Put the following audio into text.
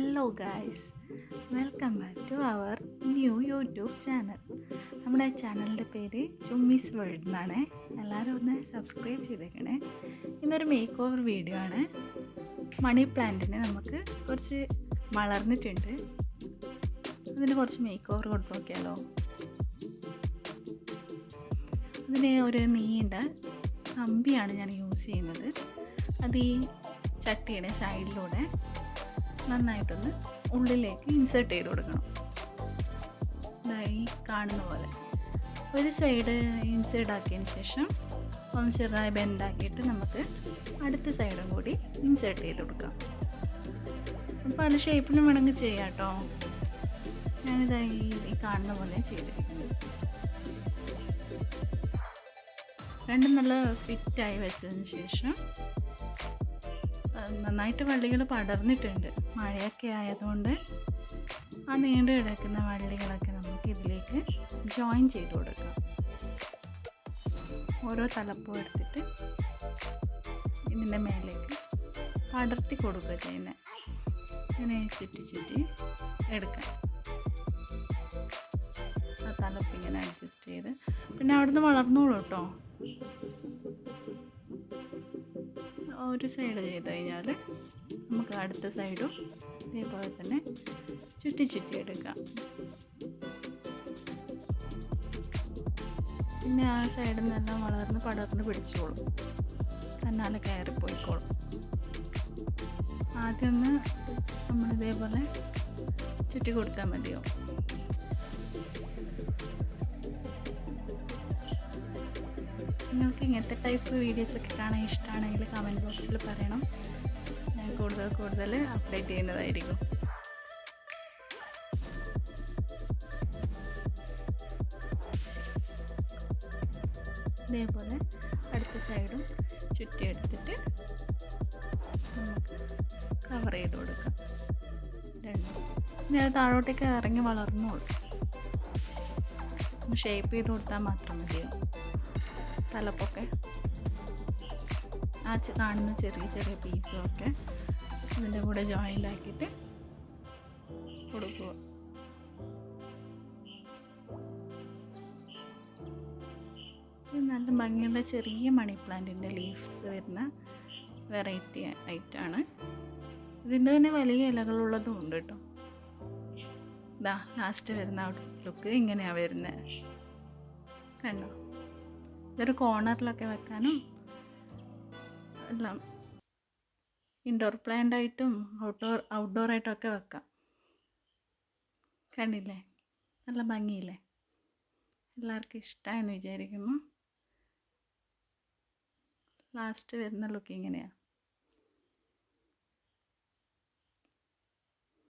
Hello guys, welcome back to our new YouTube channel. നമ്മുടെ ചാനലിൻ്റെ പേര് ചുമ്മീസ് വേൾഡ് എന്നാണ്. എല്ലാവരും ഒന്ന് സബ്സ്ക്രൈബ് ചെയ്തേക്കണേ. ഇന്നൊരു മേക്ക് ഓവർ വീഡിയോ ആണ്. മണി പ്ലാന്റിന് നമുക്ക് കുറച്ച് വളർന്നിട്ടുണ്ട്, അതിന് കുറച്ച് മേക്ക് ഓവർ കൊടുത്ത് നോക്കിയാലോ. അതിന് ഒരു നീണ്ട കമ്പിയാണ് ഞാൻ യൂസ് ചെയ്യുന്നത്. അത് ഈ ചട്ടിയുടെ സൈഡിലൂടെ നന്നായിട്ടൊന്ന് ഉള്ളിലേക്ക് ഇൻസേർട്ട് ചെയ്ത് കൊടുക്കണം. ഈ കാണുന്ന പോലെ ഒരു സൈഡ് ഇൻസേർട്ട് ആക്കിയതിന് ശേഷം ഒന്ന് ചെറുതായി ബെൻഡാക്കിയിട്ട് നമുക്ക് അടുത്ത സൈഡും കൂടി ഇൻസേർട്ട് ചെയ്ത് കൊടുക്കാം. പല ഷേപ്പിലും വേണമെങ്കിൽ ചെയ്യാം കേട്ടോ. ഞാനിതായി ഈ കാണുന്ന പോലെ ചെയ്തിരിക്കുന്നത്. രണ്ടും നല്ല ഫിറ്റായി വെച്ചതിന് ശേഷം നന്നായിട്ട് വള്ളികൾ പടർന്നിട്ടുണ്ട്. മഴയൊക്കെ ആയതുകൊണ്ട് ആ നീണ്ടു കിടക്കുന്ന വള്ളികളൊക്കെ നമുക്ക് ഇതിലേക്ക് ജോയിൻ ചെയ്ത് കൊടുക്കാം. ഓരോ തലപ്പും എടുത്തിട്ട് ഇതിൻ്റെ മേലേക്ക് പടർത്തി കൊടുക്കുക ചെയ്യുന്നത്. ഇങ്ങനെ ചുറ്റി എടുക്കാം. ആ തലപ്പിങ്ങനെ അഡ്ജസ്റ്റ് ചെയ്ത് പിന്നെ അവിടുന്ന് വളർന്നോളൂ കേട്ടോ. ഒരു സൈഡ് ചെയ്ത് കഴിഞ്ഞാൽ നമുക്ക് അടുത്ത സൈഡും ഇതേപോലെ തന്നെ ചുറ്റി എടുക്കാം. പിന്നെ ആ സൈഡിൽ നിന്നെല്ലാം വളർന്ന് പടർന്ന് പിടിച്ചോളും, തന്നാലെ കയറിപ്പോയിക്കോളും. ആദ്യം ഒന്ന് നമ്മളിതേപോലെ ചുറ്റി കൊടുത്താൽ മതിയോ. നിങ്ങൾക്ക് ഇങ്ങനത്തെ ടൈപ്പ് വീഡിയോസൊക്കെ കാണാൻ ഇഷ്ടമാണെങ്കിൽ കമൻറ്റ് ബോക്സിൽ പറയണം. ഞാൻ കൂടുതൽ അപ്ഡേറ്റ് ചെയ്യുന്നതായിരിക്കും. ഇതേപോലെ അടുത്ത സൈഡും ചുറ്റിയെടുത്തിട്ട് നമുക്ക് കവർ ചെയ്ത് കൊടുക്കാം. ഞാൻ താഴോട്ടേക്ക് ഇറങ്ങി വളർന്നോളൂ. ഷേപ്പ് ചെയ്ത് കൊടുത്താൽ മാത്രം മതിയോ. തലപ്പൊക്കെ ആ കാണുന്ന ചെറിയ പീസുമൊക്കെ അതിൻ്റെ കൂടെ ജോയിൻ്റ് ആക്കിയിട്ട് കൊടുക്കുക. നല്ല ഭംഗിയുള്ള ചെറിയ മണി പ്ലാന്റിൻ്റെ ലീവ്സ് വരുന്ന വെറൈറ്റി ആയിട്ടാണ്. ഇതിൻ്റെ തന്നെ വലിയ ഇലകളുള്ളതും ഉണ്ട് കേട്ടോ. ഇതാ ലാസ്റ്റ് വരുന്ന ലുക്ക് ഇങ്ങനെയാണ് വരുന്നത്, കണ്ടോ. ഇതൊരു കോർണറിലൊക്കെ വെക്കാനും എല്ലാം ഇൻഡോർ പ്ലാന്റ് ആയിട്ടും ഔട്ട്ഡോർ ആയിട്ടൊക്കെ വെക്കാം. കണ്ടില്ലേ, നല്ല ഭംഗിയില്ലേ. എല്ലാവർക്കും ഇഷ്ടമായെന്ന് വിചാരിക്കുന്നു. ലാസ്റ്റ് വരുന്ന ലുക്ക് ഇങ്ങനെയാണ്.